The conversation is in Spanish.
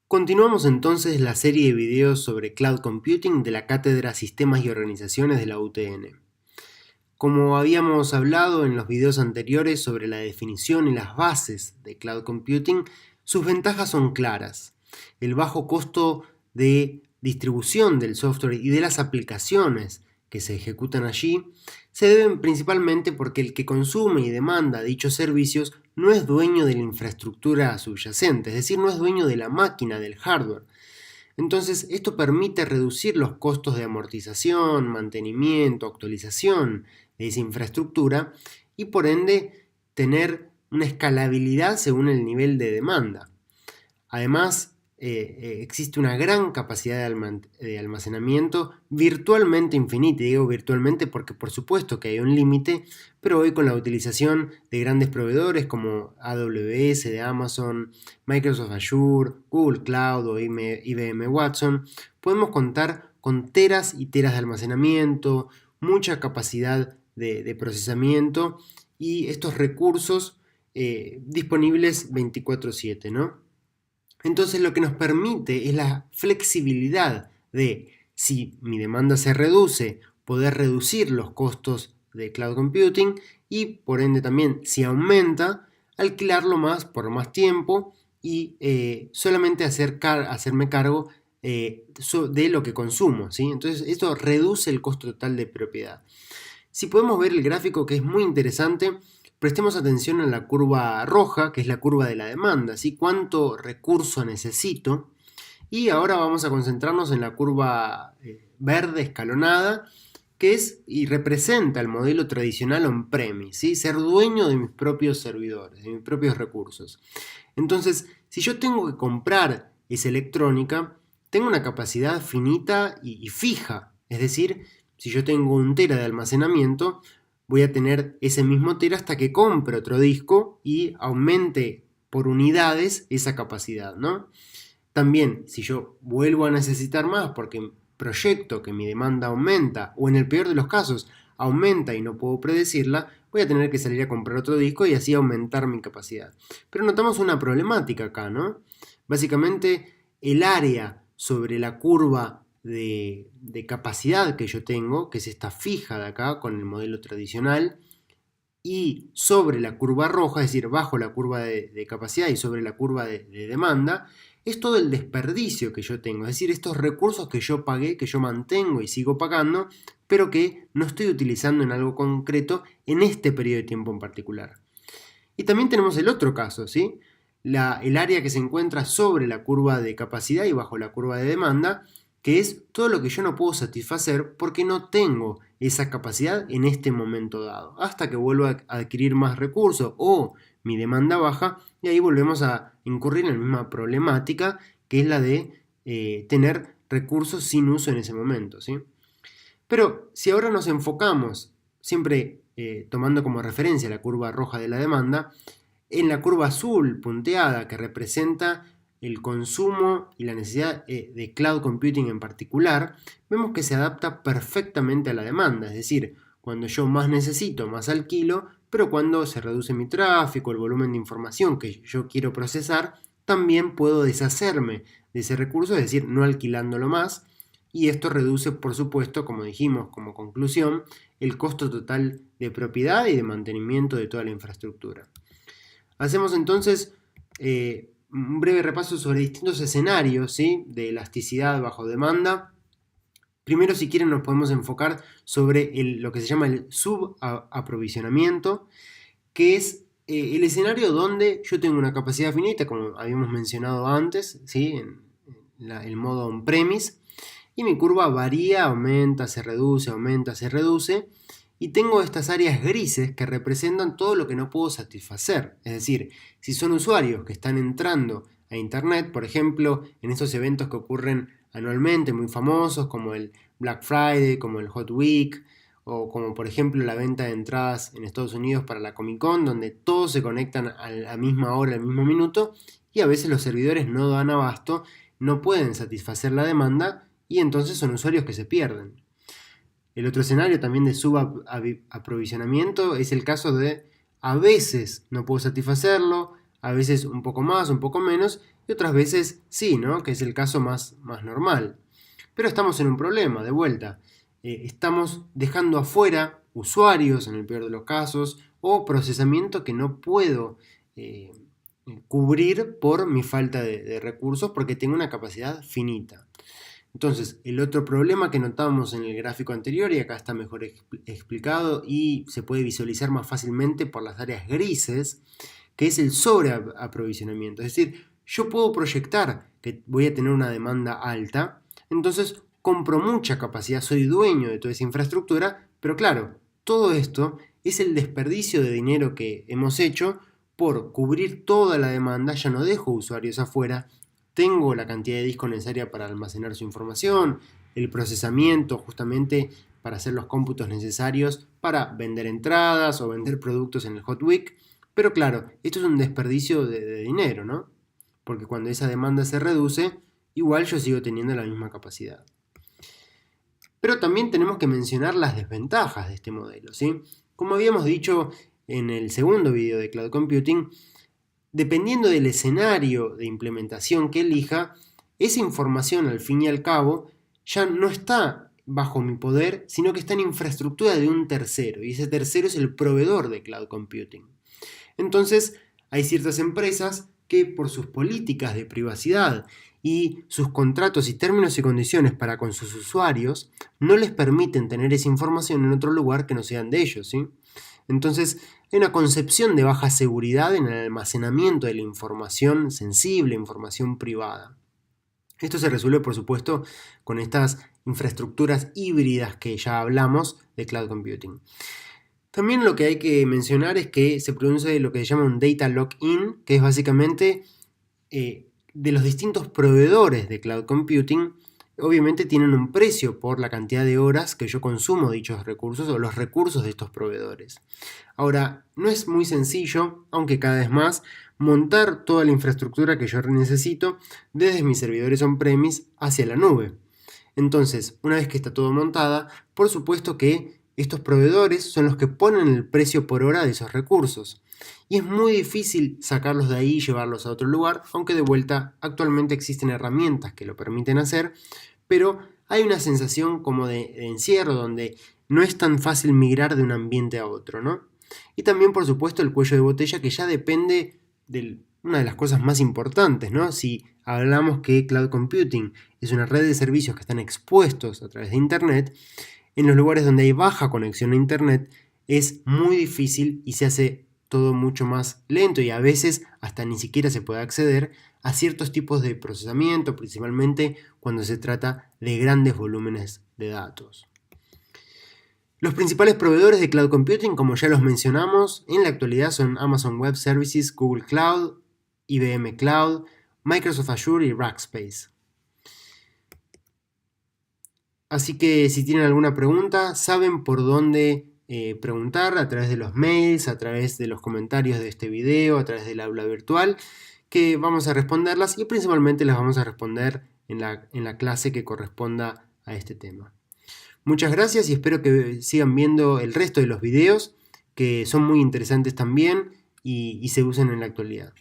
Continuamos entonces la serie de videos sobre Cloud Computing de la Cátedra Sistemas y Organizaciones de la UTN. Como habíamos hablado en los videos anteriores sobre la definición y las bases de Cloud Computing, sus ventajas son claras. El bajo costo de distribución del software y de las aplicaciones que se ejecutan allí se deben principalmente porque el que consume y demanda dichos servicios no es dueño de la infraestructura subyacente, es decir, no es dueño de la máquina, del hardware. Entonces, esto permite reducir los costos de amortización, mantenimiento, actualización de esa infraestructura y por ende tener una escalabilidad según el nivel de demanda. Además, existe una gran capacidad de almacenamiento virtualmente infinita. Digo virtualmente porque por supuesto que hay un límite, pero hoy con la utilización de grandes proveedores como AWS de Amazon, Microsoft Azure, Google Cloud o IBM Watson, podemos contar con teras y teras de almacenamiento, mucha capacidad de procesamiento y estos recursos disponibles 24/7, ¿no? Entonces lo que nos permite es la flexibilidad de, si mi demanda se reduce, poder reducir los costos de cloud computing y por ende también si aumenta, alquilarlo más por más tiempo y solamente hacerme cargo de lo que consumo, ¿sí? Entonces esto reduce el costo total de propiedad. Si podemos ver el gráfico, que es muy interesante, prestemos atención a la curva roja, que es la curva de la demanda, ¿sí? Cuánto recurso necesito. Y ahora vamos a concentrarnos en la curva verde escalonada, que es y representa el modelo tradicional on-premise, ¿sí? Ser dueño de mis propios servidores, de mis propios recursos. Entonces, si yo tengo que comprar esa electrónica, tengo una capacidad finita y fija, es decir, si yo tengo 1 tera de almacenamiento, voy a tener ese mismo tera hasta que compre otro disco y aumente por unidades esa capacidad, ¿no? También, si yo vuelvo a necesitar más porque proyecto que mi demanda aumenta, o en el peor de los casos, aumenta y no puedo predecirla, voy a tener que salir a comprar otro disco y así aumentar mi capacidad. Pero notamos una problemática acá, ¿no? Básicamente, el área sobre la curva de capacidad que yo tengo, que es esta fija de acá con el modelo tradicional, y sobre la curva roja, es decir, bajo la curva de capacidad y sobre la curva de demanda, es todo el desperdicio que yo tengo, es decir, estos recursos que yo pagué, que yo mantengo y sigo pagando, pero que no estoy utilizando en algo concreto en este periodo de tiempo en particular. Y también tenemos el otro caso, ¿sí? El área que se encuentra sobre la curva de capacidad y bajo la curva de demanda, que es todo lo que yo no puedo satisfacer porque no tengo esa capacidad en este momento dado, hasta que vuelva a adquirir más recursos o mi demanda baja, y ahí volvemos a incurrir en la misma problemática, que es la de tener recursos sin uso en ese momento, ¿sí? Pero si ahora nos enfocamos, siempre tomando como referencia la curva roja de la demanda, en la curva azul punteada que representa el consumo y la necesidad de cloud computing en particular, vemos que se adapta perfectamente a la demanda, es decir, cuando yo más necesito, más alquilo, pero cuando se reduce mi tráfico, el volumen de información que yo quiero procesar, también puedo deshacerme de ese recurso, es decir, no alquilándolo más, y esto reduce, por supuesto, como dijimos como conclusión, el costo total de propiedad y de mantenimiento de toda la infraestructura. Hacemos entonces un breve repaso sobre distintos escenarios, ¿sí?, de elasticidad bajo demanda. Primero, si quieren, nos podemos enfocar sobre lo que se llama el subaprovisionamiento, que es el escenario donde yo tengo una capacidad finita, como habíamos mencionado antes, ¿sí?, en el modo on-premise, y mi curva varía, aumenta, se reduce, y tengo estas áreas grises que representan todo lo que no puedo satisfacer. Es decir, si son usuarios que están entrando a Internet, por ejemplo, en estos eventos que ocurren anualmente, muy famosos, como el Black Friday, como el Hot Week, o como por ejemplo la venta de entradas en Estados Unidos para la Comic Con, donde todos se conectan a la misma hora, al mismo minuto, y a veces los servidores no dan abasto, no pueden satisfacer la demanda, y entonces son usuarios que se pierden. El otro escenario también de subaprovisionamiento es el caso de a veces no puedo satisfacerlo, a veces un poco más, un poco menos, y otras veces sí, ¿no? Que es el caso más normal. Pero estamos en un problema, de vuelta. Estamos dejando afuera usuarios, en el peor de los casos, o procesamiento que no puedo cubrir por mi falta de recursos porque tengo una capacidad finita. Entonces, el otro problema que notábamos en el gráfico anterior, y acá está mejor explicado y se puede visualizar más fácilmente por las áreas grises, que es el sobreaprovisionamiento. Es decir, yo puedo proyectar que voy a tener una demanda alta, entonces compro mucha capacidad, soy dueño de toda esa infraestructura, pero claro, todo esto es el desperdicio de dinero que hemos hecho por cubrir toda la demanda, ya no dejo usuarios afuera, tengo la cantidad de disco necesaria para almacenar su información, el procesamiento justamente para hacer los cómputos necesarios para vender entradas o vender productos en el Hot Week. Pero claro, esto es un desperdicio de dinero, ¿no? Porque cuando esa demanda se reduce, igual yo sigo teniendo la misma capacidad. Pero también tenemos que mencionar las desventajas de este modelo, ¿sí? Como habíamos dicho en el segundo video de Cloud Computing, dependiendo del escenario de implementación que elija, esa información al fin y al cabo ya no está bajo mi poder, sino que está en infraestructura de un tercero, y ese tercero es el proveedor de Cloud Computing. Entonces, hay ciertas empresas que por sus políticas de privacidad y sus contratos y términos y condiciones para con sus usuarios no les permiten tener esa información en otro lugar que no sean de ellos, ¿sí? Entonces, hay una concepción de baja seguridad en el almacenamiento de la información sensible, información privada. Esto se resuelve, por supuesto, con estas infraestructuras híbridas que ya hablamos de Cloud Computing. También lo que hay que mencionar es que se produce lo que se llama un data lock-in, que es básicamente de los distintos proveedores de Cloud Computing. Obviamente tienen un precio por la cantidad de horas que yo consumo dichos recursos o los recursos de estos proveedores. Ahora, no es muy sencillo, aunque cada vez más, montar toda la infraestructura que yo necesito desde mis servidores on-premise hacia la nube. Entonces, una vez que está todo montada, por supuesto que estos proveedores son los que ponen el precio por hora de esos recursos. Y es muy difícil sacarlos de ahí y llevarlos a otro lugar, aunque de vuelta actualmente existen herramientas que lo permiten hacer, pero hay una sensación como de encierro donde no es tan fácil migrar de un ambiente a otro, ¿no? Y también, por supuesto, el cuello de botella que ya depende de una de las cosas más importantes, ¿no? Si hablamos que Cloud Computing es una red de servicios que están expuestos a través de Internet, en los lugares donde hay baja conexión a Internet es muy difícil y se hace todo mucho más lento y a veces hasta ni siquiera se puede acceder a ciertos tipos de procesamiento, principalmente cuando se trata de grandes volúmenes de datos. Los principales proveedores de Cloud Computing, como ya los mencionamos, en la actualidad son Amazon Web Services, Google Cloud, IBM Cloud, Microsoft Azure y Rackspace. Así que si tienen alguna pregunta, saben por dónde preguntar a través de los mails, a través de los comentarios de este video, a través del aula virtual, que vamos a responderlas y principalmente las vamos a responder en la clase que corresponda a este tema. Muchas gracias y espero que sigan viendo el resto de los videos que son muy interesantes también y se usan en la actualidad.